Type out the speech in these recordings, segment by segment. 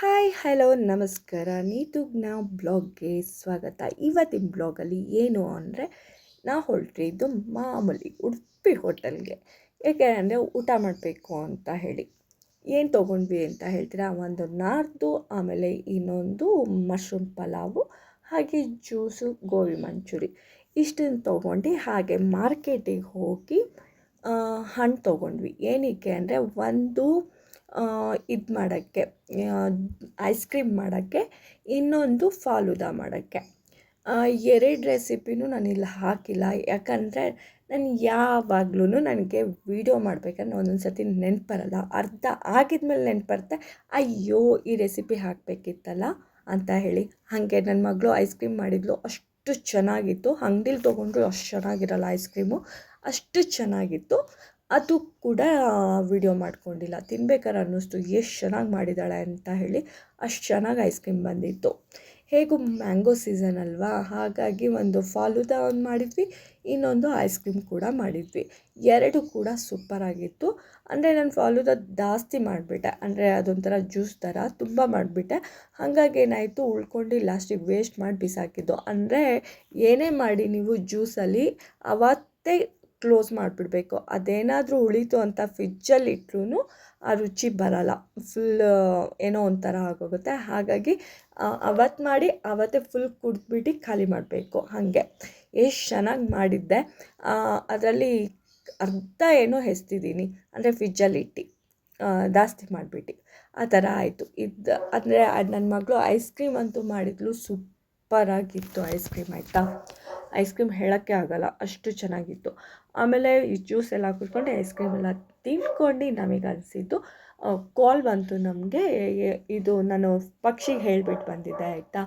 Hi hello ನಮಸ್ಕಾರ. ನೀತುಗ್ನ ಬ್ಲಾಗ್ಗೆ ಸ್ವಾಗತ. ಇವತ್ತಿನ ಬ್ಲಾಗಲ್ಲಿ ಏನು ಅಂದರೆ ನಾವು ಹೊರಟಿದ್ದು ಮಾಮೂಲಿ ಉಡುಪಿ ಹೋಟೆಲ್ಗೆ. ಏಕೆ ಅಂದರೆ ಊಟ ಮಾಡಬೇಕು ಅಂತ ಹೇಳಿ. ಏನು ತೊಗೊಂಡ್ವಿ ಅಂತ ಹೇಳ್ತೀರಾ? ಒಂದು ನಾರ್ದು, ಆಮೇಲೆ ಇನ್ನೊಂದು ಮಶ್ರೂಮ್ ಪಲಾವು, ಹಾಗೆ ಜ್ಯೂಸು, ಗೋಬಿ ಮಂಚೂರಿ ಇಷ್ಟನ್ನು ತೊಗೊಂಡು ಹಾಗೆ ಮಾರ್ಕೆಟಿಗೆ ಹೋಗಿ ಹಣ್ಣು ತೊಗೊಂಡ್ವಿ. ಏನಕ್ಕೆ ಅಂದರೆ ಒಂದು ಇದು ಮಾಡೋಕ್ಕೆ, ಐಸ್ ಕ್ರೀಮ್ ಮಾಡೋಕ್ಕೆ, ಇನ್ನೊಂದು ಫಾಲೂದಾ ಮಾಡೋಕ್ಕೆ. ಎರಡು ರೆಸಿಪಿನೂ ನಾನಿಲ್ಲಿ ಹಾಕಿಲ್ಲ, ಯಾಕಂದರೆ ನಾನು ಯಾವಾಗಲೂ ನನಗೆ ವೀಡಿಯೋ ಮಾಡಬೇಕಂದ್ರೆ ಒಂದೊಂದು ಸರ್ತಿ ನೆನಪು ಬರಲ್ಲ. ಅರ್ಧ ಆಗಿದ್ಮೇಲೆ ನೆನಪು ಬರುತ್ತೆ, ಅಯ್ಯೋ ಈ ರೆಸಿಪಿ ಹಾಕಬೇಕಿತ್ತಲ್ಲ ಅಂತ ಹೇಳಿ. ಹಾಗೆ ನನ್ನ ಮಗಳು ಐಸ್ ಕ್ರೀಮ್ ಮಾಡಿದ್ಲು, ಅಷ್ಟು ಚೆನ್ನಾಗಿತ್ತು. ಅಂಗಡಿಲಿ ತೊಗೊಂಡ್ರು ಅಷ್ಟು ಚೆನ್ನಾಗಿರಲ್ಲ ಐಸ್ ಕ್ರೀಮು, ಅಷ್ಟು ಚೆನ್ನಾಗಿತ್ತು. ಅದು ಕೂಡ ವಿಡಿಯೋ ಮಾಡ್ಕೊಂಡಿಲ್ಲ. ತಿನ್ಬೇಕಾದ್ರೆ ಅನ್ನಿಸ್ತು ಎಷ್ಟು ಚೆನ್ನಾಗಿ ಮಾಡಿದ್ದಾಳೆ ಅಂತ ಹೇಳಿ. ಅಷ್ಟು ಚೆನ್ನಾಗಿ ಐಸ್ ಕ್ರೀಮ್ ಬಂದಿತ್ತು. ಹೇಗೂ ಮ್ಯಾಂಗೋ ಸೀಸನ್ ಅಲ್ವಾ, ಹಾಗಾಗಿ ಒಂದು ಫಾಲೂದಾ ಒಂದು ಮಾಡಿದ್ವಿ, ಇನ್ನೊಂದು ಐಸ್ ಕ್ರೀಮ್ ಕೂಡ ಮಾಡಿದ್ವಿ. ಎರಡು ಕೂಡ ಸೂಪರಾಗಿತ್ತು. ಅಂದರೆ ನಾನು ಫಾಲೂದಾ ಜಾಸ್ತಿ ಮಾಡಿಬಿಟ್ಟೆ, ಅಂದರೆ ಅದೊಂಥರ ಜ್ಯೂಸ್ ಥರ ತುಂಬ ಮಾಡಿಬಿಟ್ಟೆ. ಹಾಗಾಗಿ ಏನಾಯಿತು, ಉಳ್ಕೊಂಡು ಲಾಸ್ಟಿಗೆ ವೇಸ್ಟ್ ಮಾಡಿ ಬಿಸಾಕಿದ್ದು. ಅಂದರೆ ಏನೇ ಮಾಡಿ ನೀವು ಜ್ಯೂಸಲ್ಲಿ ಅವತ್ತೇ ಕ್ಲೋಸ್ ಮಾಡಿಬಿಡ್ಬೇಕು. ಅದೇನಾದರೂ ಉಳೀತು ಅಂತ ಫ್ರಿಜ್ಜಲ್ಲಿ ಇಟ್ಟರೂ ಆ ರುಚಿ ಬರಲ್ಲ, ಫುಲ್ ಏನೋ ಒಂಥರ ಆಗೋಗುತ್ತೆ. ಹಾಗಾಗಿ ಅವತ್ತು ಮಾಡಿ ಅವತ್ತೇ ಫುಲ್ ಕುಡಿದ್ಬಿಟ್ಟು ಖಾಲಿ ಮಾಡಬೇಕು. ಹಾಗೆ ಎಷ್ಟು ಚೆನ್ನಾಗಿ ಮಾಡಿದ್ದೆ. ಅದರಲ್ಲಿ ಅರ್ಧ ಏನೋ ಎಸ್ತಿದ್ದೀನಿ, ಅಂದರೆ ಫ್ರಿಜ್ಜಲ್ಲಿ ಇಟ್ಟು ಜಾಸ್ತಿ ಮಾಡಿಬಿಟ್ಟು ಆ ಥರ ಆಯಿತು. ಅಂದರೆ ನನ್ನ ಮಗಳು ಐಸ್ ಕ್ರೀಮ್ ಅಂತೂ ಮಾಡಿದ್ಲು, ಸೂಪರಾಗಿತ್ತು ಐಸ್ ಕ್ರೀಮ್. ಆಯಿತಾ, ಐಸ್ ಕ್ರೀಮ್ ಹೇಳೋಕ್ಕೆ ಆಗೋಲ್ಲ, ಅಷ್ಟು ಚೆನ್ನಾಗಿತ್ತು. ಆಮೇಲೆ ಈ ಜ್ಯೂಸ್ ಎಲ್ಲ ಕುಡ್ಕೊಂಡು ಐಸ್ ಕ್ರೀಮ್ ಎಲ್ಲ ತಿನ್ಕೊಂಡು ನಮಗೆ ಅನಿಸಿದ್ದು ಕಾಲ್ ಬಂತು ನಮಗೆ. ಇದು ನಾನು ಪಕ್ಷಿಗೆ ಹೇಳಿಬಿಟ್ಟು ಬಂದಿದ್ದೆ. ಆಯಿತಾ,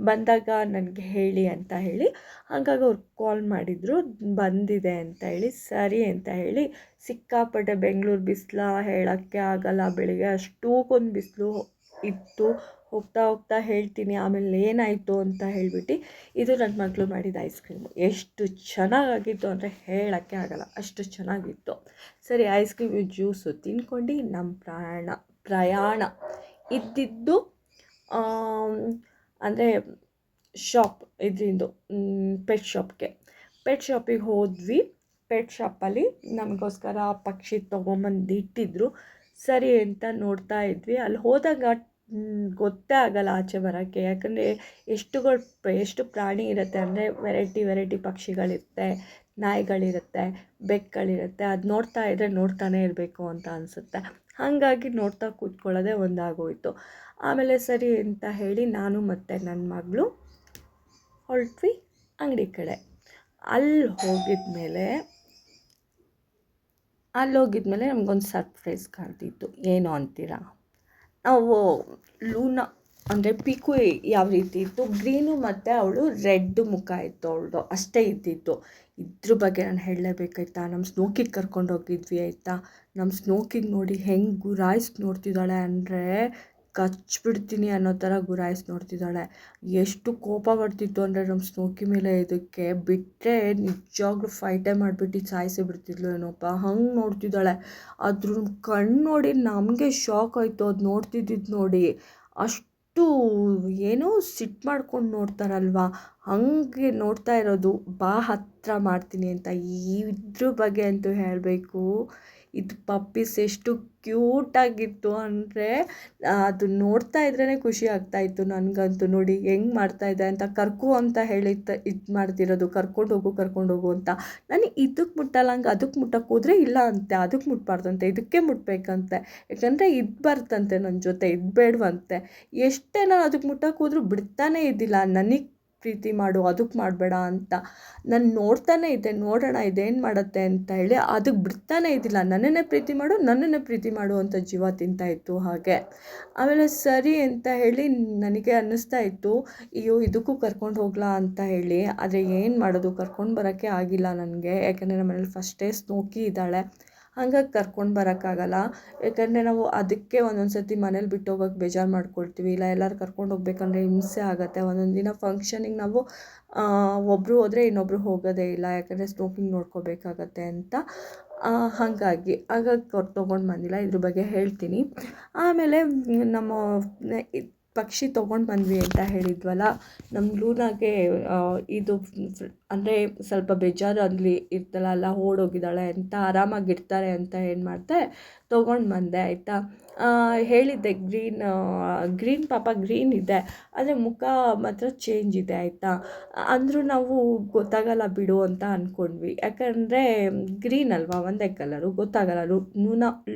ಬಂದಾಗ ನನಗೆ ಹೇಳಿ ಅಂತ ಹೇಳಿ. ಹಾಗಾಗಿ ಅವ್ರು ಕಾಲ್ ಮಾಡಿದರು, ಬಂದಿದೆ ಅಂತ ಹೇಳಿ. ಸರಿ ಅಂತ ಹೇಳಿ. ಸಿಕ್ಕಾಪಟ್ಟೆ ಬೆಂಗಳೂರು ಬಿಸಿಲ ಹೇಳೋಕ್ಕೆ ಆಗಲ್ಲ, ಬೆಳಿಗ್ಗೆ ಅಷ್ಟೂಕೊಂದು ಬಿಸಿಲು ಇತ್ತು. ಹೋಗ್ತಾ ಹೋಗ್ತಾ ಹೇಳ್ತೀನಿ ಆಮೇಲೆ ಏನಾಯಿತು ಅಂತ ಹೇಳಿಬಿಟ್ಟು. ಇದು ನನ್ನ ಮಗಳು ಮಾಡಿದ ಐಸ್ ಕ್ರೀಮು. ಎಷ್ಟು ಚೆನ್ನಾಗಿತ್ತು ಅಂದರೆ ಹೇಳೋಕ್ಕೆ ಆಗಲ್ಲ, ಅಷ್ಟು ಚೆನ್ನಾಗಿತ್ತು. ಸರಿ, ಐಸ್ ಕ್ರೀಮ್ ಜ್ಯೂಸು ತಿನ್ಕೊಂಡು ನಮ್ಮ ಪ್ರಯಾಣ ಇದ್ದಿದ್ದು ಅಂದರೆ ಇದರಿಂದ ಪೆಟ್ ಶಾಪಿಗೆ ಹೋದ್ವಿ. ಪೆಟ್ ಶಾಪಲ್ಲಿ ನಮಗೋಸ್ಕರ ಪಕ್ಷಿ ತೊಗೊಂಬಂದು ಇಟ್ಟಿದ್ರು. ಸರಿ ಅಂತ ನೋಡ್ತಾ ಇದ್ವಿ. ಅಲ್ಲಿ ಹೋದಾಗ ಗೊತ್ತೇ ಆಗಲ್ಲ ಆಚೆ ಬರೋಕ್ಕೆ, ಯಾಕಂದರೆ ಎಷ್ಟು ಪ್ರಾಣಿ ಇರುತ್ತೆ ಅಂದರೆ ವೆರೈಟಿ ಪಕ್ಷಿಗಳಿರುತ್ತೆ, ನಾಯಿಗಳಿರುತ್ತೆ, ಬೆಕ್ಕುಗಳಿರುತ್ತೆ. ಅದು ನೋಡ್ತಾ ಇದ್ದರೆ ನೋಡ್ತಾನೇ ಇರಬೇಕು ಅಂತ ಅನಿಸುತ್ತೆ. ಹಾಗಾಗಿ ನೋಡ್ತಾ ಕೂತ್ಕೊಳ್ಳೋದೇ ಒಂದಾಗೋಯಿತು. ಆಮೇಲೆ ಸರಿ ಅಂತ ಹೇಳಿ ನಾನು ಮತ್ತು ನನ್ನ ಮಗಳು ಹೊರಟ್ವಿ ಅಂಗಡಿ ಕಡೆ. ಅಲ್ಲಿ ಹೋಗಿದ್ಮೇಲೆ ನಮಗೊಂದು ಸರ್ಪ್ರೈಸ್ ಕಾಣ್ತಿತ್ತು. ಏನು ಅಂತೀರಾ? ನಾವು ಲೂನಾ ಅಂದರೆ ಪಿಕು ಯಾವ ರೀತಿ ಇತ್ತು, ಗ್ರೀನು ಮತ್ತು ಅವಳು ರೆಡ್ ಮುಖ ಇತ್ತು ಅವಳದು, ಅಷ್ಟೇ ಇದ್ದಿತ್ತು. ಇದ್ರ ಬಗ್ಗೆ ನಾನು ಹೇಳಲೇಬೇಕಾಯ್ತಾ. ನಮ್ಮ ಸ್ನೋಕಿಗೆ ಕರ್ಕೊಂಡು ಹೋಗಿದ್ವಿ. ಆಯಿತಾ, ನಮ್ಮ ಸ್ನೋಕಿಗೆ ನೋಡಿ ಹೆಂಗೆ ಗುರಾಯಿಸಿ ನೋಡ್ತಿದ್ದಾಳೆ ಅಂದರೆ ಕಚ್ಬಿಡ್ತೀನಿ ಅನ್ನೋ ಥರ ಗುರಾಯಿಸಿ ನೋಡ್ತಿದ್ದಾಳೆ. ಎಷ್ಟು ಕೋಪ ಬರ್ತಿತ್ತು ಅಂದರೆ ನಮ್ಮ ಸ್ನೋಕಿ ಮೇಲೆ. ಇದಕ್ಕೆ ಬಿಟ್ಟರೆ ನಿಜವಾಗ್ಲೂ ಫೈಟೇ ಮಾಡಿಬಿಟ್ಟು ಸಾಯಿಸಿ ಬಿಡ್ತಿದ್ಲು ಏನೋಪ್ಪ, ಹಂಗೆ ನೋಡ್ತಿದ್ದಾಳೆ. ಅದ್ರ ಕಣ್ಣು ನೋಡಿ ನಮಗೆ ಶಾಕ್ ಆಯಿತು. ಅದು ನೋಡ್ತಿದ್ದಿದ್ದು ನೋಡಿ ಅಷ್ಟು ಏನೋ ಸಿಟ್ಟು ಮಾಡ್ಕೊಂಡು ನೋಡ್ತಾರಲ್ವ, ಹಾಗೆ ನೋಡ್ತಾ ಇರೋದು. ಬಾ ಹತ್ತಿರ ಮಾಡ್ತೀನಿ ಅಂತ. ಇದ್ರ ಬಗ್ಗೆ ಅಂತೂ ಹೇಳಬೇಕು, ಇದು ಪಪ್ಪೀಸ್ ಎಷ್ಟು ಕ್ಯೂಟಾಗಿತ್ತು ಅಂದರೆ ಅದು ನೋಡ್ತಾ ಇದ್ರೇ ಖುಷಿ ಆಗ್ತಾಯಿತ್ತು ನನಗಂತೂ. ನೋಡಿ ಹೆಂಗೆ ಮಾಡ್ತಾಯಿದ್ದೆ ಅಂತ, ಕರ್ಕೊ ಅಂತ ಹೇಳಿ ಇದು ಮಾಡ್ತಿರೋದು, ಕರ್ಕೊಂಡು ಹೋಗು ಅಂತ. ನಾನು ಇದಕ್ಕೆ ಮುಟ್ಟಲ್ಲ, ಹಂಗೆ ಅದಕ್ಕೆ ಮುಟ್ಟಕ್ಕೆ ಹೋದರೆ ಇಲ್ಲ ಅಂತೆ, ಅದಕ್ಕೆ ಮುಟ್ಬಾರ್ದಂತೆ, ಇದಕ್ಕೆ ಮುಟ್ಟಬೇಕಂತೆ. ಯಾಕಂದರೆ ಇದು ಬರ್ತಂತೆ ನನ್ನ ಜೊತೆ, ಇದು ಬೇಡವಂತೆ. ಎಷ್ಟೇ ನಾನು ಅದಕ್ಕೆ ಮುಟ್ಟಕ್ಕೆ ಹೋದ್ರೂ ಬಿಡ್ತಾನೇ ಇದ್ದಿಲ್ಲ. ನನಗೆ ಪ್ರೀತಿ ಮಾಡು, ಅದಕ್ಕೆ ಮಾಡಬೇಡ ಅಂತ. ನಾನು ನೋಡ್ತಾನೇ ಇದ್ದೆ, ನೋಡೋಣ ಇದೇನು ಮಾಡುತ್ತೆ ಅಂತ ಹೇಳಿ. ಅದಕ್ಕೆ ಬಿಡ್ತಾನೇ ಇದ್ದಿಲ್ಲ. ನನ್ನನ್ನೇ ಪ್ರೀತಿ ಮಾಡು ಅಂತ ಜೀವ ತಿಂತಾಯಿತ್ತು. ಹಾಗೆ ಆಮೇಲೆ ಸರಿ ಅಂತ ಹೇಳಿ ನನಗೆ ಅನ್ನಿಸ್ತಾ ಇತ್ತು, ಅಯ್ಯೋ ಇದಕ್ಕೂ ಕರ್ಕೊಂಡು ಹೋಗ್ಲಾ ಅಂತ ಹೇಳಿ. ಆದರೆ ಏನು ಮಾಡೋದು, ಕರ್ಕೊಂಡು ಬರೋಕ್ಕೆ ಆಗಿಲ್ಲ ನನಗೆ. ಯಾಕಂದರೆ ನಮ್ಮ ಮನೇಲಿ ಫಸ್ಟೇ ಸ್ನೋಕಿ ಇದ್ದಾಳೆ, ಹಂಗಾಗಿ ಕರ್ಕೊಂಡು ಬರೋಕ್ಕಾಗಲ್ಲ. ಯಾಕಂದರೆ ನಾವು ಅದಕ್ಕೆ ಒಂದೊಂದು ಸರ್ತಿ ಮನೇಲಿ ಬಿಟ್ಟು ಹೋಗೋಕ್ಕೆ ಬೇಜಾರು ಮಾಡ್ಕೊಳ್ತೀವಿ. ಇಲ್ಲ ಎಲ್ಲರೂ ಕರ್ಕೊಂಡು ಹೋಗ್ಬೇಕಂದ್ರೆ ಹಿಂಸೆ ಆಗುತ್ತೆ. ಒಂದೊಂದು ದಿನ ಫಂಕ್ಷನಿಗೆ ನಾವು ಒಬ್ಬರು ಹೋದರೆ ಇನ್ನೊಬ್ಬರು ಹೋಗೋದೇ ಇಲ್ಲ, ಯಾಕಂದರೆ ಸ್ನೋಕಿಂಗ್ ನೋಡ್ಕೋಬೇಕಾಗತ್ತೆ ಅಂತ. ಹಾಗಾಗಿ ಅವ್ರು ತೊಗೊಂಡು ಬಂದಿಲ್ಲ. ಇದ್ರ ಬಗ್ಗೆ ಹೇಳ್ತೀನಿ. ಆಮೇಲೆ ನಮ್ಮ ಪಕ್ಷಿ ತೊಗೊಂಡು ಬಂದ್ವಿ ಅಂತ ಹೇಳಿದ್ವಲ್ಲ, ನಮ್ಮ ಲೂನಾಗೆ ಇದು ಅಂದರೆ ಸ್ವಲ್ಪ ಬೇಜಾರು ಅಲ್ಲಿ ಇರ್ತಲ್ಲ, ಅಲ್ಲ ಓಡೋಗಿದ್ದಾಳೆ ಅಂತ, ಆರಾಮಾಗಿರ್ತಾರೆ ಅಂತ ಏನು ಮಾಡಿದೆ, ತೊಗೊಂಡು ಬಂದೆ ಆಯಿತಾ. ಹೇಳಿದ್ದೆ ಗ್ರೀನ್ ಪಾಪ ಗ್ರೀನ್ ಇದೆ, ಆದರೆ ಮುಖ ಮಾತ್ರ ಚೇಂಜ್ ಇದೆ ಆಯಿತಾ. ಅಂದರೂ ನಾವು ಗೊತ್ತಾಗಲ್ಲ ಬಿಡು ಅಂತ ಅಂದ್ಕೊಂಡ್ವಿ, ಯಾಕಂದರೆ ಗ್ರೀನ್ ಅಲ್ವಾ, ಒಂದೇ ಕಲರು, ಗೊತ್ತಾಗಲ್ಲ.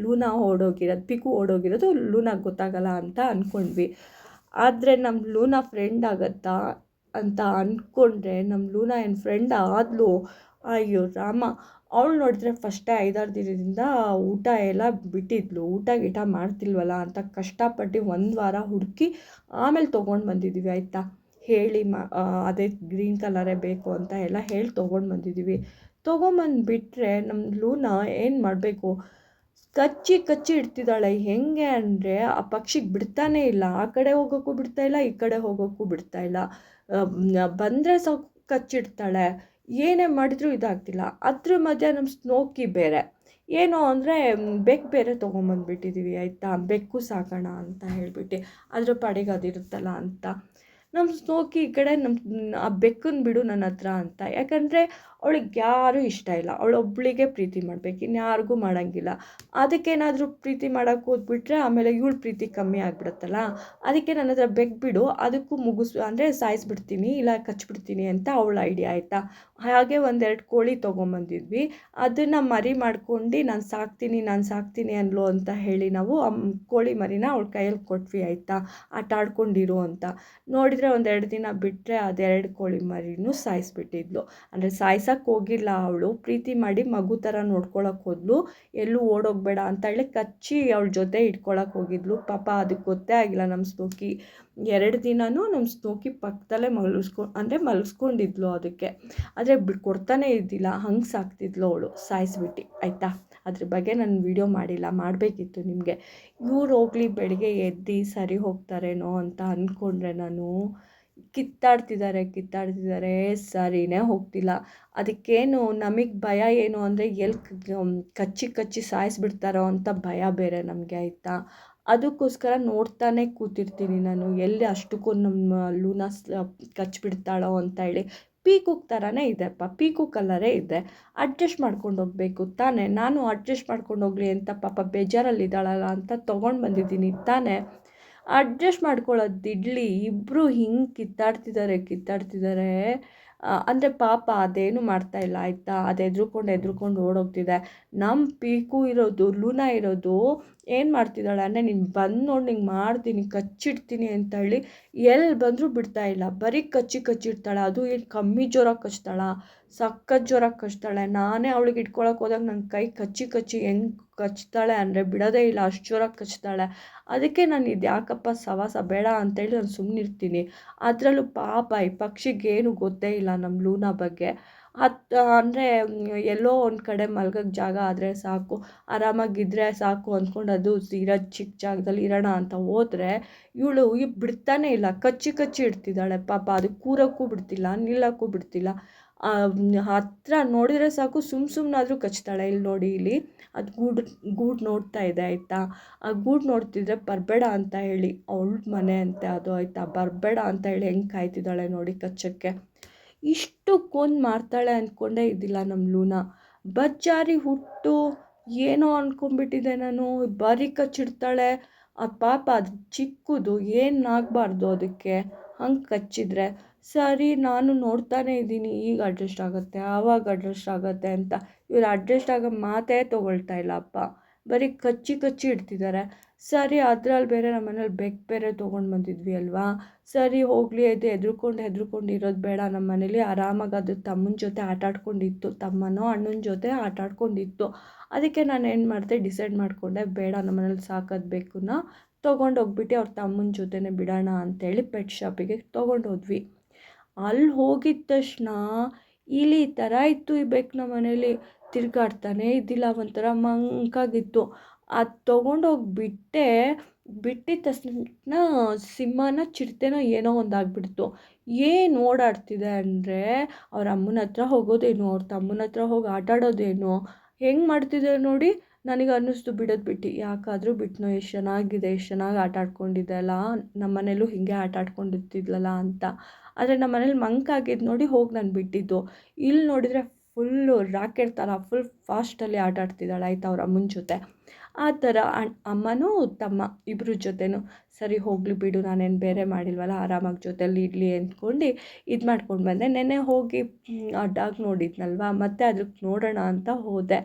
ಲೂನಾ ಓಡೋಗಿರೋದು, ಪಿಕು ಓಡೋಗಿರೋದು ಲೂನಾಗೆ ಗೊತ್ತಾಗಲ್ಲ ಅಂತ ಅಂದ್ಕೊಂಡ್ವಿ. ಆದರೆ ನಮ್ಮ ಲೂನಾ ಫ್ರೆಂಡ್ ಆಗತ್ತಾ ಅಂತ ಅಂದ್ಕೊಂಡ್ರೆ ನಮ್ಮ ಲೂನಾ ಏನು ಫ್ರೆಂಡ್ ಆದಲು. ಅಯ್ಯೋ ರಾಮ, ಅವಳು ನೋಡಿದ್ರೆ ಫಸ್ಟೇ 5-6 ದಿನದಿಂದ ಊಟ ಎಲ್ಲ ಬಿಟ್ಟಿದ್ಲು, ಊಟ ಮಾಡ್ತಿಲ್ವಲ್ಲ ಅಂತ ಕಷ್ಟಪಟ್ಟು 1 ವಾರ ಹುಡುಕಿ ಆಮೇಲೆ ತೊಗೊಂಡು ಬಂದಿದ್ದೀವಿ ಆಯಿತಾ. ಹೇಳಿ ಅದೇ ಗ್ರೀನ್ ಕಲರೇ ಬೇಕು ಅಂತ ಎಲ್ಲ ಹೇಳಿ ತೊಗೊಂಡು ಬಂದಿದ್ದೀವಿ. ತೊಗೊಂಬಂದುಬಿಟ್ರೆ ನಮ್ಮ ಲೂನಾ ಏನು ಮಾಡಬೇಕು, ಕಚ್ಚಿ ಇಡ್ತಿದ್ದಾಳೆ. ಹೆಂಗೆ ಅಂದರೆ ಆ ಪಕ್ಷಿಗೆ ಬಿಡ್ತಾನೇ ಇಲ್ಲ, ಆ ಕಡೆ ಹೋಗೋಕ್ಕೂ ಬಿಡ್ತಾಯಿಲ್ಲ, ಈ ಕಡೆ ಹೋಗೋಕ್ಕೂ ಬಿಡ್ತಾಯಿಲ್ಲ. ಬಂದರೆ ಸಾಕು ಕಚ್ಚಿಡ್ತಾಳೆ, ಏನೇ ಮಾಡಿದರೂ ಇದಾಗ್ತಿಲ್ಲ. ಅದ್ರ ಮಧ್ಯೆ ನಮ್ಮ ಸ್ನೋಕಿ ಬೇರೆ ಏನು ಅಂದರೆ ಬೆಕ್ಕು ಬೇರೆ ತೊಗೊಂಬಂದ್ಬಿಟ್ಟಿದ್ದೀವಿ ಆಯಿತಾ, ಬೆಕ್ಕು ಸಾಕೋಣ ಅಂತ ಹೇಳಿಬಿಟ್ಟು, ಅದ್ರ ಪಾಡಿಗೆ ಅದಿರುತ್ತಲ್ಲ ಅಂತ. ನಮ್ಮ ಸ್ನೋಕಿ ಈ ಕಡೆ ಆ ಬೆಕ್ಕನ್ನು ಬಿಡು ನನ್ನ ಹತ್ರ ಅಂತ, ಯಾಕಂದರೆ ಅವಳಿಗೆ ಯಾರೂ ಇಷ್ಟ ಇಲ್ಲ, ಅವಳೊಬ್ಬಳಿಗೆ ಪ್ರೀತಿ ಮಾಡಬೇಕು, ಇನ್ಯಾರಿಗೂ ಮಾಡೋಂಗಿಲ್ಲ. ಅದಕ್ಕೇನಾದರೂ ಪ್ರೀತಿ ಮಾಡೋಕ್ಕೆ ಹೋದ್ಬಿಟ್ರೆ ಆಮೇಲೆ ಇವಳು ಪ್ರೀತಿ ಕಮ್ಮಿ ಆಗಿಬಿಡುತ್ತಲ್ಲ, ಅದಕ್ಕೆ ನನ್ನ ಹತ್ರ ಬೆಕ್ಕು ಬಿಡು, ಅದಕ್ಕೂ ಅಂದರೆ ಸಾಯಿಸ್ಬಿಡ್ತೀನಿ ಇಲ್ಲ ಕಚ್ಬಿಡ್ತೀನಿ ಅಂತ ಅವಳ ಐಡಿಯಾ ಆಯಿತಾ. ಹಾಗೆ 1-2 ಕೋಳಿ ತೊಗೊಂಬಂದಿದ್ವಿ, ಅದನ್ನು ಮರಿ ಮಾಡ್ಕೊಂಡು ನಾನು ಸಾಕ್ತೀನಿ ಅನ್ಲೋ ಅಂತ ಹೇಳಿ ನಾವು ಕೋಳಿ ಮರಿನ ಅವಳ ಕೈಯಲ್ಲಿ ಕೊಟ್ವಿ ಆಯಿತಾ, ಆಟ ಆಡ್ಕೊಂಡಿರು ಅಂತ. ನೋಡಿದರೆ 1-2 ದಿನ ಬಿಟ್ಟರೆ ಅದು2 ಕೋಳಿ ಮರಿನೂ ಸಾಯಿಸ್ಬಿಟ್ಟಿದ್ಲು. ಅಂದರೆ ಸಾಯ್ಸೋಕ್ಕೆ ಹೋಗಿಲ್ಲ, ಅವಳು ಪ್ರೀತಿ ಮಾಡಿ ಮಗು ಥರ ನೋಡ್ಕೊಳಕ್ಕೆ ಹೋದ್ಲು, ಎಲ್ಲೂ ಓಡೋಗಬೇಡ ಅಂತ ಹೇಳಿ ಕಚ್ಚಿ ಅವಳ ಜೊತೆ ಇಟ್ಕೊಳಕ್ಕೆ ಹೋಗಿದ್ಲು. ಪಾಪ ಅದಕ್ಕೆ ಗೊತ್ತೇ ಆಗಿಲ್ಲ ನಮ್ಮ ಸ್ನೋಕಿ. 2 ದಿನವೂ ನಮ್ಮ ಸ್ನೋಕಿ ಪಕ್ಕದಲ್ಲೇ ಮಲಗಿಸ್ಕೊಂಡಿದ್ಲು ಅದಕ್ಕೆ, ಆದರೆ ಕೊಡ್ತಾನೇ ಇದ್ದಿಲ್ಲ, ಹಂಗೆ ಸಾಕ್ತಿದ್ಲು ಅವಳು ಸಾಯಿಸ್ಬಿಟ್ಟು ಆಯಿತಾ. ಅದ್ರ ಬಗ್ಗೆ ನಾನು ವಿಡಿಯೋ ಮಾಡಿಲ್ಲ, ಮಾಡಬೇಕಿತ್ತು ನಿಮಗೆ. ಇವ್ರು ಹೋಗಲಿ ಬೆಳಗ್ಗೆ ಎದ್ದು ಸರಿ ಹೋಗ್ತಾರೇನೋ ಅಂತ ಅಂದ್ಕೊಂಡ್ರೆ ನಾನು ಕಿತ್ತಾಡ್ತಿದ್ದಾರೆ, ಸರಿನೇ ಹೋಗ್ತಿಲ್ಲ. ಅದಕ್ಕೇನು ನಮಗೆ ಭಯ ಏನು ಅಂದರೆ ಕಚ್ಚಿ ಸಾಯಿಸ್ಬಿಡ್ತಾರೋ ಅಂತ ಭಯ ಬೇರೆ ನಮಗೆ ಆಯಿತಾ. ಅದಕ್ಕೋಸ್ಕರ ನೋಡ್ತಾನೆ ಕೂತಿರ್ತೀನಿ ನಾನು, ಎಲ್ಲಿ ಅಷ್ಟಕ್ಕೂ ನಮ್ಮ ಲೂನಾ ಕಚ್ಚಿಬಿಡ್ತಾಳೋ ಅಂತ ಹೇಳಿ. ಪೀಕುಕ್ ಥರನೇ ಇದೆಪ್ಪ, ಪೀಕು ಕಲರೇ ಇದೆ, ಅಡ್ಜಸ್ಟ್ ಮಾಡ್ಕೊಂಡು ಹೋಗಬೇಕು ತಾನೇ. ನಾನು ಅಡ್ಜಸ್ಟ್ ಮಾಡ್ಕೊಂಡು ಹೋಗಲಿ ಅಂತ ಪಾಪ ಬೇಜಾರಲ್ಲಿದ್ದಾಳಲ್ಲ ಅಂತ ತೊಗೊಂಡು ಬಂದಿದ್ದೀನಿ ತಾನೇ. ಅಡ್ಜಸ್ಟ್ ಮಾಡ್ಕೊಳ್ಳೋದಿಡ್ಲಿ, ಇಬ್ಬರು ಹಿಂಗೆ ಕಿತ್ತಾಡ್ತಿದ್ದಾರೆ. ಅಂದರೆ ಪಾಪ ಅದೇನು ಮಾಡ್ತಾಯಿಲ್ಲ ಆಯಿತಾ, ಅದು ಎದ್ರುಕೊಂಡು ಓಡೋಗ್ತಿದೆ. ನಮ್ಮ ಪೀಕು ಇರೋದು, ಲೂನಾ ಇರೋದು ಏನು ಮಾಡ್ತಿದ್ದಾಳೆ ಅಂದರೆ, ನೀನು ಬಂದು ನೋಡಿ ನಿಂಗೆ ಮಾಡ್ತೀನಿ, ಕಚ್ಚಿಡ್ತೀನಿ ಅಂತ ಹೇಳಿ ಎಲ್ಲಿ ಬಂದರೂ ಬಿಡ್ತಾಯಿಲ್ಲ, ಬರೀ ಕಚ್ಚಿಡ್ತಾಳೆ. ಅದು ಏನು ಕಮ್ಮಿ ಜೋರಾಗಿ ಕಚ್ತಾಳ, ಸಖತ್ ಜೋರಾಗಿ ಕಚ್ತಾಳೆ. ನಾನೇ ಅವಳಿಗೆ ಇಟ್ಕೊಳಕ್ಕೆ ಹೋದಾಗ ನನ್ನ ಕೈ ಕಚ್ಚಿ ಹೆಂಗೆ ಕಚ್ತಾಳೆ ಅಂದರೆ ಬಿಡೋದೇ ಇಲ್ಲ, ಅಷ್ಟು ಜೋರಾಗಿ ಕಚ್ತಾಳೆ. ಅದಕ್ಕೆ ನಾನು ಇದು ಯಾಕಪ್ಪ ಸವಾಸ ಬೇಡ ಅಂತೇಳಿ ನಾನು ಸುಮ್ಮನಿರ್ತೀನಿ. ಅದರಲ್ಲೂ ಪಾಪ ಈ ಪಕ್ಷಿಗೇನು ಗೊತ್ತೇ ಇಲ್ಲ ನಮ್ಮ ಲೂನಾ ಬಗ್ಗೆ. ಅಂದರೆ ಎಲ್ಲೋ ಒಂದು ಕಡೆ ಮಲ್ಗೋಕ್ಕೆ ಜಾಗ ಆದರೆ ಸಾಕು, ಆರಾಮಾಗಿದ್ದರೆ ಸಾಕು ಅಂದ್ಕೊಂಡು ಅದು ಚಿಕ್ಕ ಜಾಗದಲ್ಲಿ ಇರೋಣ ಅಂತ ಹೋದರೆ ಇವಳು ಬಿಡ್ತಾನೇ ಇಲ್ಲ, ಕಚ್ಚಿ ಇಡ್ತಿದ್ದಾಳೆ. ಪಾಪ ಅದು ಕೂರೋಕ್ಕೂ ಬಿಡ್ತಿಲ್ಲ, ನಿಲ್ಲೋಕ್ಕೂ ಬಿಡ್ತಿಲ್ಲ. ಹತ್ರ ನೋಡಿದರೆ ಸಾಕು ಸುಮ್ಮನಾದರೂ ಕಚ್ತಾಳೆ. ಇಲ್ಲಿ ನೋಡಿ, ಇಲ್ಲಿ ಅದು ಗೂಡು ನೋಡ್ತಾ ಇದೆ ಆಯಿತಾ. ಆ ಗೂಡು ನೋಡ್ತಿದ್ರೆ ಬರಬೇಡ ಅಂತ ಹೇಳಿ, ಅವಳ ಮನೆ ಅಂತೆ ಅದು ಆಯಿತಾ, ಬರಬೇಡ ಅಂತ ಹೇಳಿ ಹೆಂಗೆ ಕಾಯ್ತಿದ್ದಾಳೆ ನೋಡಿ ಕಚ್ಚಕ್ಕೆ. ಇಷ್ಟಕ್ಕೊಂದು ಮಾಡ್ತಾಳೆ ಅಂದ್ಕೊಂಡೇ ಇದ್ದಿಲ್ಲ ನಮ್ಮ ಲೂನಾ. ಬಜ್ಜಾರಿ ಹುಟ್ಟು ಏನೋ ಅಂದ್ಕೊಂಡ್ಬಿಟ್ಟಿದ್ದೆ ನಾನು, ಬರೀ ಕಚ್ಚಿಡ್ತಾಳೆ. ಆ ಪಾಪ ಅದು ಚಿಕ್ಕದು, ಏನಾಗಬಾರ್ದು ಅದಕ್ಕೆ, ಹಂಗೆ ಕಚ್ಚಿದ್ರೆ ಸರಿ. ನಾನು ನೋಡ್ತಾನೇ ಇದ್ದೀನಿ, ಈಗ ಅಡ್ಜಸ್ಟ್ ಆಗುತ್ತೆ, ಆವಾಗ ಅಡ್ಜಸ್ಟ್ ಆಗುತ್ತೆ ಅಂತ. ಇವ್ರು ಅಡ್ಜಸ್ಟ್ ಆಗೋ ಮಾತೇ ತೊಗೊಳ್ತಾ ಇಲ್ಲಪ್ಪ, ಬರೀ ಕಚ್ಚಿ ಇಡ್ತಿದ್ದಾರೆ. ಸರಿ, ಅದರಲ್ಲಿ ಬೇರೆ ನಮ್ಮ ಮನೇಲಿ ಬೆಕ್ಕು ಬೇರೆ ತೊಗೊಂಡು ಬಂದಿದ್ವಿ ಅಲ್ವಾ. ಸರಿ ಹೋಗಲಿ, ಅದು ಹೆದ್ರುಕೊಂಡು ಇರೋದು ಬೇಡ, ನಮ್ಮ ಮನೇಲಿ ಆರಾಮಾಗಿ ಅದು ತಮ್ಮನ ಜೊತೆ ಆಟಾಡ್ಕೊಂಡಿತ್ತು, ತಮ್ಮನೋ ಅಣ್ಣನ ಜೊತೆ ಆಟಾಡ್ಕೊಂಡಿತ್ತು. ಅದಕ್ಕೆ ನಾನು ಏನು ಮಾಡಿದೆ, ಡಿಸೈಡ್ ಮಾಡಿಕೊಂಡೆ, ಬೇಡ ನಮ್ಮ ಮನೇಲಿ ಸಾಕೋದು ಬೆಕ್ಕನ್ನ ತೊಗೊಂಡೋಗ್ಬಿಟ್ಟು ಅವ್ರ ತಮ್ಮನ ಜೊತೆನೇ ಬಿಡೋಣ ಅಂಥೇಳಿ ಪೆಟ್ ಶಾಪಿಗೆ ತೊಗೊಂಡೋದ್ವಿ. ಅಲ್ಲಿ ಹೋಗಿದ ತಕ್ಷಣ ಇಲಿ ಥರ ಇತ್ತು ಈ ಬೆಕ್ಕು ನಮ್ಮ ಮನೇಲಿ, ತಿರುಗಾಡ್ತಾನೇ ಇದ್ದಿಲ್ಲ, ಒಂಥರ ಮಂಕಾಗಿತ್ತು. ಅದು ತೊಗೊಂಡೋಗಿ ಬಿಟ್ಟಿದ ತಕ್ಷಣ ಸಿಂಹನ ಚಿರತೆನೋ ಏನೋ ಒಂದಾಗ್ಬಿಡ್ತು. ಏನು ಓಡಾಡ್ತಿದೆ ಅಂದರೆ ಅವ್ರ ಅಮ್ಮನ ಹತ್ರ ಹೋಗೋದೇನೋ, ಅವ್ರ ತಮ್ಮನ ಹತ್ರ ಹೋಗಿ ಆಟಾಡೋದೇನೋ, ಹೆಂಗೆ ಮಾಡ್ತಿದ್ದಾರೆ ನೋಡಿ. ನನಗೆ ಅನ್ನಿಸ್ತು ಬಿಡೋದು ಬಿಟ್ಟು ಯಾಕಾದರೂ ಬಿಟ್ನೋ, ಎಷ್ಟು ಚೆನ್ನಾಗಿದೆ, ಎಷ್ಟು ಚೆನ್ನಾಗಿ ಆಟ ಆಡ್ಕೊಂಡಿದ್ದೆ ಅಲ್ಲ, ನಮ್ಮ ಮನೇಲೂ ಹೀಗೆ ಆಟ ಆಡ್ಕೊಂಡಿರ್ತಿದ್ಲಲ್ಲ ಅಂತ. ಆದರೆ ನಮ್ಮ ಮನೇಲಿ ಮಂಕಾಗಿದ್ದು ನೋಡಿ ಹೋಗಿ ನಾನು ಬಿಟ್ಟಿದ್ದು. ಇಲ್ಲಿ ನೋಡಿದರೆ ಫುಲ್ಲು ರಾಕೆಟ್ ಥರ ಫುಲ್ ಫಾಸ್ಟಲ್ಲಿ ಆಟ ಆಡ್ತಿದ್ದಾಳೆ ಆಯಿತಾ ಅವ್ರ ಅಮ್ಮನ ಜೊತೆ. ಆ ಥರ ಅಮ್ಮನೂ ತಮ್ಮ ಇಬ್ಬರ ಜೊತೆನೂ. ಸರಿ ಹೋಗಲಿ ಬಿಡು, ನಾನೇನು ಬೇರೆ ಮಾಡಿಲ್ವಲ್ಲ, ಆರಾಮಾಗಿ ಜೊತೆಯಲ್ಲಿ ಇರಲಿ ಅಂದ್ಕೊಂಡು ಇದು ಮಾಡ್ಕೊಂಡು ಬಂದೆ. ನೆನ್ನೆ ಹೋಗಿ ಆ ಡಾಗ್ ನೋಡಿದ್ನಲ್ವ, ಮತ್ತೆ ಅದಕ್ಕೆ ನೋಡೋಣ ಅಂತ ಹೋದೆ.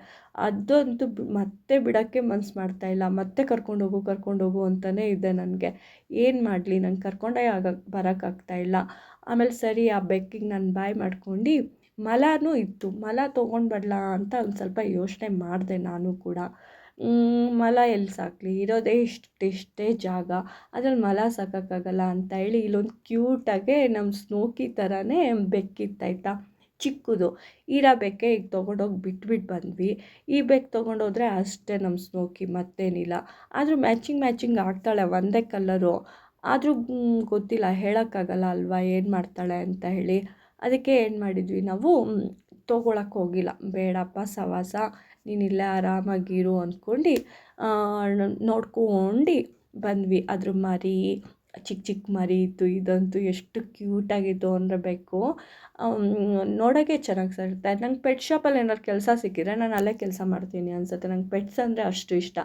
ಅದಂತೂ ಮತ್ತೆ ಬಿಡೋಕ್ಕೆ ಮನ್ಸು ಮಾಡ್ತಾಯಿಲ್ಲ. ಮತ್ತೆ ಕರ್ಕೊಂಡೋಗು ಅಂತಲೇ ಇದೆ ನನಗೆ. ಏನು ಮಾಡಲಿ, ನಂಗೆ ಕರ್ಕೊಂಡೇ ಬರೋಕ್ಕಾಗ್ತಾಯಿಲ್ಲ. ಆಮೇಲೆ ಸರಿ ಆ ಬೆಕ್ಕಿಗೆ ನಾನು ಬಾಯ್ ಮಾಡ್ಕೊಂಡು, ಮಲನೂ ಇತ್ತು, ಮಲ ತೊಗೊಂಡು ಬರಲಾ ಅಂತ ಒಂದು ಸ್ವಲ್ಪ ಯೋಚನೆ ಮಾಡಿದೆ ನಾನು ಕೂಡ. ಮಲ ಎಲ್ಲಿ ಸಾಕಲಿ, ಇರೋದೇ ಇಷ್ಟೇ ಜಾಗ, ಅದ್ರಲ್ಲಿ ಮಲ ಸಾಕೋಕ್ಕಾಗಲ್ಲ ಅಂತ ಹೇಳಿ ಇಲ್ಲೊಂದು ಕ್ಯೂಟಾಗೆ ನಮ್ಮ ಸ್ನೋಕಿ ಥರನೇ ಬೆಕ್ಕಿತ್ತಾಯ್ತಾ, ಚಿಕ್ಕದು. ಇರೋ ಬೆಕ್ಕೆ ಈಗ ತೊಗೊಂಡೋಗಿ ಬಿಟ್ಬಿಟ್ಟು ಬಂದ್ವಿ. ಈ ಬೆಕ್ಕು ತೊಗೊಂಡೋದ್ರೆ ಅಷ್ಟೇ ನಮ್ಮ ಸ್ನೋಕಿ, ಮತ್ತೇನಿಲ್ಲ. ಆದರೂ ಮ್ಯಾಚಿಂಗ್ ಆಗ್ತಾಳೆ, ಒಂದೇ ಕಲ್ಲರು. ಆದರೂ ಗೊತ್ತಿಲ್ಲ, ಹೇಳೋಕ್ಕಾಗಲ್ಲ ಅಲ್ವಾ ಏನು ಮಾಡ್ತಾಳೆ ಅಂತ ಹೇಳಿ. ಅದಕ್ಕೆ ಏನು ಮಾಡಿದ್ವಿ ನಾವು, ತೊಗೊಳಕ್ಕೆ ಹೋಗಿಲ್ಲ. ಬೇಡಪ್ಪ ಸವಾಸ, ನೀನಿಲ್ಲೇ ಆರಾಮಾಗಿರು ಅಂದ್ಕೊಂಡು ನೋಡ್ಕೊಂಡು ಬಂದ್ವಿ. ಅದ್ರ ಮರಿ, ಚಿಕ್ಕ ಮರಿ ಇತ್ತು. ಇದಂತೂ ಎಷ್ಟು ಕ್ಯೂಟಾಗಿತ್ತು ಅಂದರೆ ಬೆಕ್ಕು, ನೋಡೋಕ್ಕೆ ಚೆನ್ನಾಗಿ ಸಿಗುತ್ತೆ. ನಂಗೆ ಪೆಟ್ ಶಾಪಲ್ಲಿ ಏನಾದ್ರು ಕೆಲಸ ಸಿಕ್ಕಿದ್ರೆ ನಾನು ಅಲ್ಲೇ ಕೆಲಸ ಮಾಡ್ತೀನಿ ಅನಿಸುತ್ತೆ. ನಂಗೆ ಪೆಟ್ಸ್ ಅಂದರೆ ಅಷ್ಟು ಇಷ್ಟ.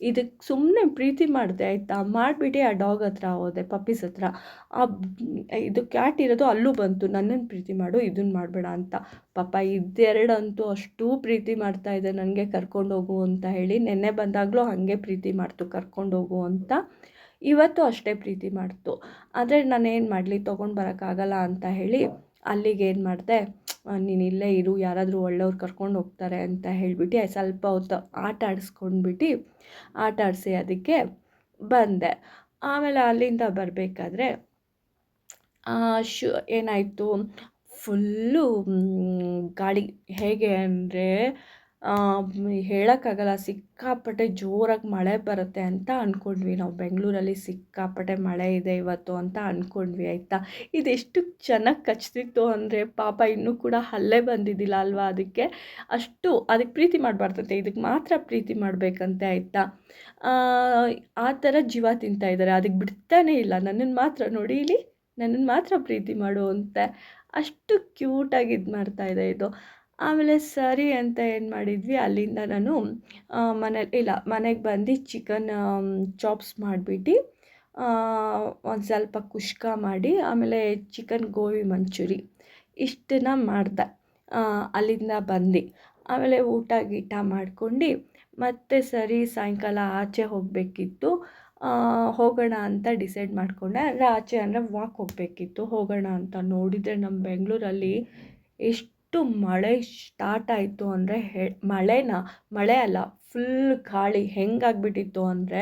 ಇದಕ್ಕೆ ಸುಮ್ಮನೆ ಪ್ರೀತಿ ಮಾಡಿದೆ ಆಯಿತಾ, ಮಾಡಿಬಿಟ್ಟು ಆ ಡಾಗ್ ಹತ್ರ ಹೋದೆ, ಪಪ್ಪೀಸ್ ಹತ್ರ. ಇದು ಕ್ಯಾಟ್ ಇರೋದು ಅಲ್ಲೂ ಬಂತು, ನನ್ನನ್ನು ಪ್ರೀತಿ ಮಾಡು, ಇದನ್ನು ಮಾಡಬೇಡ ಅಂತ. ಪಾಪ ಇದೆರಡಂತೂ ಅಷ್ಟೂ ಪ್ರೀತಿ ಮಾಡ್ತಾಯಿದೆ ನನಗೆ, ಕರ್ಕೊಂಡೋಗು ಅಂತ ಹೇಳಿ. ನೆನ್ನೆ ಬಂದಾಗಲೂ ಹಾಗೆ ಪ್ರೀತಿ ಮಾಡ್ತು, ಕರ್ಕೊಂಡೋಗು ಅಂತ. ಇವತ್ತು ಅಷ್ಟೇ ಪ್ರೀತಿ ಮಾಡ್ತು. ಆದರೆ ನಾನೇನು ಮಾಡಲಿ, ತೊಗೊಂಡು ಬರೋಕ್ಕಾಗಲ್ಲ ಅಂತ ಹೇಳಿ ಅಲ್ಲಿಗೆ ಏನು ಮಾಡಿದೆ, ನೀನು ಇಲ್ಲೇ ಇರು, ಯಾರಾದರೂ ಒಳ್ಳೆಯವ್ರು ಕರ್ಕೊಂಡು ಹೋಗ್ತಾರೆ ಅಂತ ಹೇಳಿಬಿಟ್ಟು ಸ್ವಲ್ಪ ಹೊತ್ತು ಆಟ ಆಡಿಸಿ ಅದಕ್ಕೆ ಬಂದೆ. ಆಮೇಲೆ ಅಲ್ಲಿಂದ ಬರಬೇಕಾದ್ರೆ ಏನಾಯಿತು, ಫುಲ್ಲು ಗಾಳಿ. ಹೇಗೆ ಅಂದರೆ ಹೇಳೋಕ್ಕಾಗಲ್ಲ, ಸಿಕ್ಕಾಪಟ್ಟೆ ಜೋರಾಗಿ ಮಳೆ ಬರುತ್ತೆ ಅಂತ ಅಂದ್ಕೊಂಡ್ವಿ ನಾವು. ಬೆಂಗಳೂರಲ್ಲಿ ಸಿಕ್ಕಾಪಟ್ಟೆ ಮಳೆ ಇದೆ ಇವತ್ತು ಅಂತ ಅಂದ್ಕೊಂಡ್ವಿ ಆಯಿತಾ. ಇದೆಷ್ಟು ಚೆನ್ನಾಗಿ ಕಚ್ತಿತ್ತು ಅಂದರೆ, ಪಾಪ ಇನ್ನೂ ಕೂಡ ಹಲ್ಲೆ ಬಂದಿದ್ದಿಲ್ಲ ಅಲ್ವಾ, ಅದಕ್ಕೆ ಪ್ರೀತಿ ಮಾಡಬಾರ್ದಂತೆ, ಇದಕ್ಕೆ ಮಾತ್ರ ಪ್ರೀತಿ ಮಾಡಬೇಕಂತೆ ಆಯಿತಾ. ಆ ಥರ ಜೀವ ತಿಂತಾಯಿದ್ದಾರೆ, ಅದಕ್ಕೆ ಬಿಡ್ತಾನೇ ಇಲ್ಲ. ನನ್ನನ್ನು ಮಾತ್ರ ನೋಡಿ, ಇಲ್ಲಿ ನನ್ನನ್ನು ಮಾತ್ರ ಪ್ರೀತಿ ಮಾಡು ಅಂತ ಅಷ್ಟು ಕ್ಯೂಟಾಗಿ ಇದು ಮಾಡ್ತಾಯಿದೆ ಇದು. ಆಮೇಲೆ ಸರಿ ಅಂತ ಏನು ಮಾಡಿದ್ವಿ, ಅಲ್ಲಿಂದ ನಾನು ಮನೆಗೆ ಬಂದು ಚಿಕನ್ ಚಾಪ್ಸ್ ಮಾಡಿಬಿಟ್ಟು ಒಂದು ಸ್ವಲ್ಪ ಕುಷ್ಕ ಮಾಡಿ, ಆಮೇಲೆ ಚಿಕನ್ ಗೋಬಿ ಮಂಚೂರಿ ಇಷ್ಟನ್ನು ಮಾಡಿದೆ. ಅಲ್ಲಿಂದ ಬಂದು ಆಮೇಲೆ ಊಟ ಮಾಡ್ಕೊಂಡು ಮತ್ತೆ ಸರಿ ಸಾಯಂಕಾಲ ಆಚೆ ಹೋಗಬೇಕಿತ್ತು. ಹೋಗೋಣ ಅಂತ ಡಿಸೈಡ್ ಮಾಡಿಕೊಂಡೆ. ಅಂದರೆ ಆಚೆ ಅಂದರೆ ವಾಕ್ ಹೋಗಬೇಕಿತ್ತು. ಹೋಗೋಣ ಅಂತ ನೋಡಿದರೆ ನಮ್ಮ ಬೆಂಗಳೂರಲ್ಲಿ ಎಷ್ಟು ಮಳೆ ಸ್ಟಾರ್ಟ್ ಆಯಿತು ಅಂದರೆ, ಮಳೆ ಅಲ್ಲ, ಫುಲ್ ಗಾಳಿ. ಹೆಂಗಾಗ್ಬಿಟ್ಟಿತ್ತು ಅಂದರೆ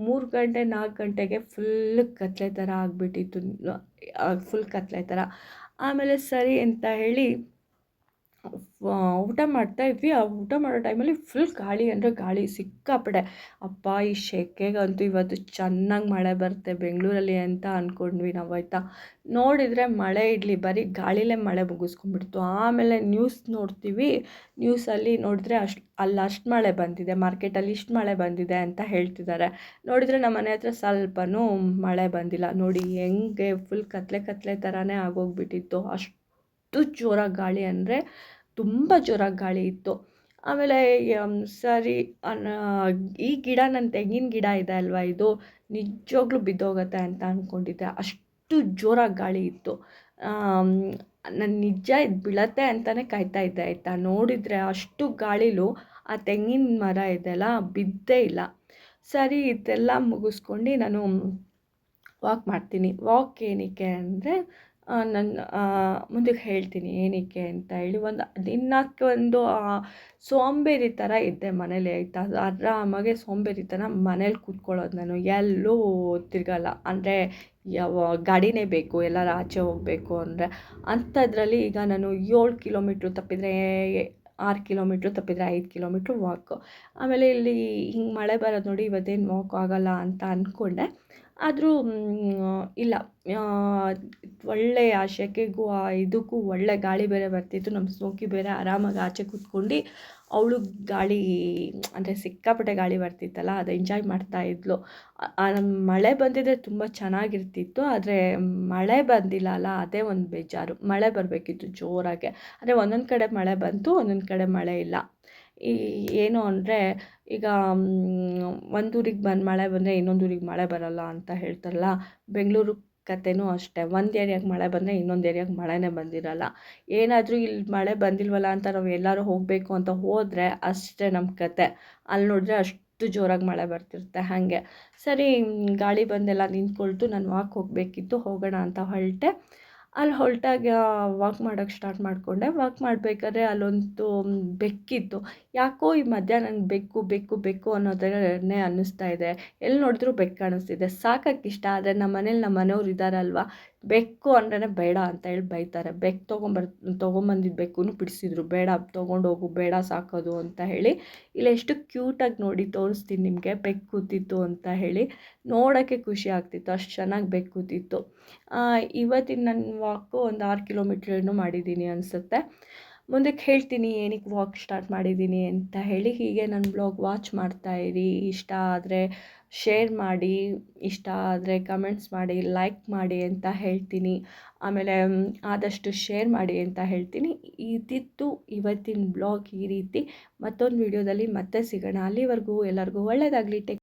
3 ಗಂಟೆ 4 ಗಂಟೆಗೆ ಫುಲ್ ಕತ್ಲೆ ಥರ ಆಗಿಬಿಟ್ಟಿತ್ತು, ಫುಲ್ ಕತ್ಲೆ ಥರ. ಆಮೇಲೆ ಸರಿ ಅಂತ ಹೇಳಿ ಊಟ ಮಾಡ್ತಾಯಿದ್ವಿ. ಆ ಊಟ ಮಾಡೋ ಟೈಮಲ್ಲಿ ಫುಲ್ ಗಾಳಿ ಅಂದರೆ ಗಾಳಿ ಸಿಕ್ಕಾಪಟ್ಟೆ. ಅಪ್ಪ, ಈ ಸೆಕೆಗಂತೂ ಇವತ್ತು ಚೆನ್ನಾಗಿ ಮಳೆ ಬರುತ್ತೆ ಬೆಂಗಳೂರಲ್ಲಿ ಅಂತ ಅಂದ್ಕೊಂಡ್ವಿ ನಾವು ಆಯಿತಾ. ನೋಡಿದರೆ ಮಳೆ ಇರಲಿ, ಬರೀ ಗಾಳಿಲೇ ಮಳೆ ಮುಗಿಸ್ಕೊಂಡ್ಬಿಡ್ತು. ಆಮೇಲೆ ನ್ಯೂಸ್ ನೋಡ್ತೀವಿ, ನ್ಯೂಸಲ್ಲಿ ನೋಡಿದ್ರೆ ಅಷ್ಟು ಮಳೆ ಬಂದಿದೆ, ಮಾರ್ಕೆಟಲ್ಲಿ ಇಷ್ಟು ಮಳೆ ಬಂದಿದೆ ಅಂತ ಹೇಳ್ತಿದ್ದಾರೆ. ನೋಡಿದರೆ ನಮ್ಮ ಮನೆ ಹತ್ರ ಸ್ವಲ್ಪನೂ ಮಳೆ ಬಂದಿಲ್ಲ. ನೋಡಿ ಹೆಂಗೆ ಫುಲ್ ಕತ್ಲೆ ಥರನೇ ಆಗೋಗ್ಬಿಟ್ಟಿತ್ತು. ಅಷ್ಟು ಜೋರಾಗಿ ಗಾಳಿ ಅಂದರೆ ತುಂಬ ಜೋರಾಗಿ ಗಾಳಿ ಇತ್ತು. ಆಮೇಲೆ ಸರಿ ಈ ಗಿಡ, ನನ್ನ ತೆಂಗಿನ ಗಿಡ ಇದೆ ಅಲ್ವಾ, ಇದು ನಿಜವಾಗ್ಲೂ ಬಿದ್ದೋಗುತ್ತೆ ಅಂತ ಅಂದ್ಕೊಂಡಿದ್ದೆ. ಅಷ್ಟು ಜೋರಾಗಿ ಗಾಳಿ ಇತ್ತು. ನಾನು ನಿಜ ಇದು ಬೀಳತ್ತೆ ಅಂತಲೇ ಕಾಯ್ತಾ ಇದ್ದೆ ಆಯಿತಾ. ನೋಡಿದರೆ ಅಷ್ಟು ಗಾಳಿಲೂ ಆ ತೆಂಗಿನ ಮರ ಇದೆಯಲ್ಲ, ಬಿದ್ದೇ ಇಲ್ಲ. ಸರಿ ಇದೆಲ್ಲ ಮುಗಿಸ್ಕೊಂಡು ನಾನು ವಾಕ್ ಮಾಡ್ತೀನಿ. ವಾಕ್ ಏನಕ್ಕೆ ಅಂದರೆ, ನನ್ನ ಮುಂದಕ್ಕೆ ಹೇಳ್ತೀನಿ ಏನಕ್ಕೆ ಅಂತ ಹೇಳಿ. ದಿನಕ್ಕೆ ಒಂದು ಸೋಂಬೇರಿ ಥರ ಇದ್ದೆ ಮನೇಲಿ ಆಯಿತಾ. ಆರಾಮಾಗೆ ಸೋಂಬೇರಿತನ ಮನೇಲಿ ಕೂತ್ಕೊಳ್ಳೋದು ನಾನು, ಎಲ್ಲೂ ತಿರುಗಲ್ಲ. ಅಂದರೆ ಗಾಡಿನೇ ಬೇಕು ಎಲ್ಲರೂ ಆಚೆ ಹೋಗಬೇಕು ಅಂದರೆ. ಅಂಥದ್ರಲ್ಲಿ ಈಗ ನಾನು 7 ಕಿಲೋಮೀಟ್ರ್ ತಪ್ಪಿದರೆ 6 ಕಿಲೋಮೀಟ್ರ್ ತಪ್ಪಿದರೆ 5 ಕಿಲೋಮೀಟ್ರ್ ವಾಕು. ಆಮೇಲೆ ಇಲ್ಲಿ ಹಿಂಗೆ ಮಳೆ ಬರೋದು ನೋಡಿ, ಇವತ್ತೇನು ವಾಕ್ ಆಗೋಲ್ಲ ಅಂತ ಅಂದ್ಕೊಂಡೆ. ಆದರೂ ಇಲ್ಲ, ಆ, ಒಳ್ಳೆಯ ಆ ಸೆಕೆಗೂ ಇದಕ್ಕೂ ಒಳ್ಳೆ ಗಾಳಿ ಬೇರೆ ಬರ್ತಿತ್ತು. ನಮ್ಮ ಸ್ಮೋಕಿ ಬೇರೆ ಆರಾಮಾಗಿ ಆಚೆ ಕೂತ್ಕೊಂಡು ಅವಳು ಗಾಳಿ ಅಂದರೆ ಸಿಕ್ಕಾಪಟ್ಟೆ ಗಾಳಿ ಬರ್ತಿತ್ತಲ್ಲ, ಅದು ಎಂಜಾಯ್ ಮಾಡ್ತಾಯಿದ್ಲು. ಮಳೆ ಬಂದಿದ್ದರೆ ತುಂಬ ಚೆನ್ನಾಗಿರ್ತಿತ್ತು, ಆದರೆ ಮಳೆ ಬಂದಿಲ್ಲ ಅಲ್ಲ, ಅದೇ ಒಂದು ಬೇಜಾರು. ಮಳೆ ಬರಬೇಕಿತ್ತು ಜೋರಾಗೆ, ಆದರೆ ಒಂದೊಂದು ಕಡೆ ಮಳೆ ಬಂತು, ಒಂದೊಂದು ಕಡೆ ಮಳೆ ಇಲ್ಲ. ಈ ಏನು ಅಂದರೆ ಈಗ ಒಂದು ಊರಿಗೆ ಮಳೆ ಬಂದರೆ ಇನ್ನೊಂದು ಊರಿಗೆ ಮಳೆ ಬರಲ್ಲ ಅಂತ ಹೇಳ್ತಾರಲ್ಲ, ಬೆಂಗಳೂರು ಕತೆನೂ ಅಷ್ಟೇ. ಒಂದು ಏರಿಯಾಗೆ ಮಳೆ ಬಂದರೆ ಇನ್ನೊಂದು ಏರಿಯಾಗೆ ಮಳೆನೇ ಬಂದಿರಲ್ಲ. ಏನಾದರೂ ಇಲ್ಲಿ ಮಳೆ ಬಂದಿಲ್ವಲ್ಲ ಅಂತ ನಾವು ಎಲ್ಲರೂ ಹೋಗಬೇಕು ಅಂತ ಹೋದರೆ ಅಷ್ಟೇ ನಮ್ಮ ಕತೆ. ಅಲ್ಲಿ ನೋಡಿದ್ರೆ ಅಷ್ಟು ಜೋರಾಗಿ ಮಳೆ ಬರ್ತಿರುತ್ತೆ. ಹಾಗೆ ಸರಿ, ಗಾಳಿ ಬಂದೆಲ್ಲ ನಿಂತ್ಕೊಳ್ತು. ನಾನು ವಾಕ್ ಹೋಗಬೇಕಿತ್ತು, ಹೋಗೋಣ ಅಂತ ಹೊರಟೆ. ಅಲ್ಲಿ ಹೊರಟಾಗ ವಾಕ್ ಮಾಡೋಕ್ಕೆ ಸ್ಟಾರ್ಟ್ ಮಾಡಿಕೊಂಡೆ. ವಾಕ್ ಮಾಡಬೇಕಾದ್ರೆ ಅಲ್ಲೊಂದು ಬೆಕ್ಕಿತ್ತು. ಯಾಕೋ ಈ ಮಧ್ಯ ನಂಗೆ ಬೆಕ್ಕು ಬೆಕ್ಕು ಬೆಕ್ಕು ಅನ್ನೋದನ್ನೇ ಅನ್ನಿಸ್ತಾ ಇದೆ. ಎಲ್ಲಿ ನೋಡಿದ್ರೂ ಬೆಕ್ಕು ಕಾಣಿಸ್ತಿದೆ. ಸಾಕಕ್ಕೆ ಇಷ್ಟ, ಆದರೆ ನಮ್ಮ ಮನೇಲಿ ನಮ್ಮ ಮನೆಯವ್ರು ಇದ್ದಾರಲ್ವ, ಬೆಕ್ಕು ಅಂದ್ರೆ ಬೇಡ ಅಂತ ಹೇಳಿ ಬೈತಾರೆ. ಬೆಕ್ಕು ತೊಗೊಂಬಂದಿದ್ದು ಬೆಕ್ಕೂ ಬಿಡಿಸಿದ್ರು. ಬೇಡ, ತೊಗೊಂಡೋಗು, ಬೇಡ ಸಾಕೋದು ಅಂತ ಹೇಳಿ. ಇಲ್ಲಿ ಎಷ್ಟು ಕ್ಯೂಟಾಗಿ ನೋಡಿ ತೋರಿಸ್ತೀನಿ ನಿಮಗೆ, ಬೆಕ್ಕು ಕೂತಿತ್ತು ಅಂತ ಹೇಳಿ. ನೋಡೋಕ್ಕೆ ಖುಷಿ ಆಗ್ತಿತ್ತು, ಅಷ್ಟು ಚೆನ್ನಾಗಿ ಬೆಕ್ಕು ಕೂತಿತ್ತು. ಇವತ್ತಿನ ನನ್ನ ವಾಕು ಒಂದು 6 ಕಿಲೋಮೀಟ್ರ್ ಏನೋ ಮಾಡಿದ್ದೀನಿ ಅನಿಸುತ್ತೆ. ಮುಂದಕ್ಕೆ ಹೇಳ್ತೀನಿ ಏನಕ್ಕೆ ವಾಕ್ ಸ್ಟಾರ್ಟ್ ಮಾಡಿದ್ದೀನಿ ಅಂತ ಹೇಳಿ. ಹೀಗೆ ನನ್ನ ಬ್ಲಾಗ್ ವಾಚ್ ಮಾಡ್ತಾಯಿರಿ. ಇಷ್ಟ ಆದರೆ ಶೇರ್ ಮಾಡಿ, ಇಷ್ಟ ಆದರೆ ಕಮೆಂಟ್ಸ್ ಮಾಡಿ, ಲೈಕ್ ಮಾಡಿ ಅಂತ ಹೇಳ್ತೀನಿ. ಆಮೇಲೆ ಆದಷ್ಟು ಶೇರ್ ಮಾಡಿ ಅಂತ ಹೇಳ್ತೀನಿ. ಇದಿತ್ತು ಇವತ್ತಿನ ಬ್ಲಾಗ್. ಈ ರೀತಿ ಮತ್ತೊಂದು ವಿಡಿಯೋದಲ್ಲಿ ಮತ್ತೆ ಸಿಗೋಣ. ಅಲ್ಲಿವರೆಗೂ ಎಲ್ಲರಿಗೂ ಒಳ್ಳೆಯದಾಗಲಿ.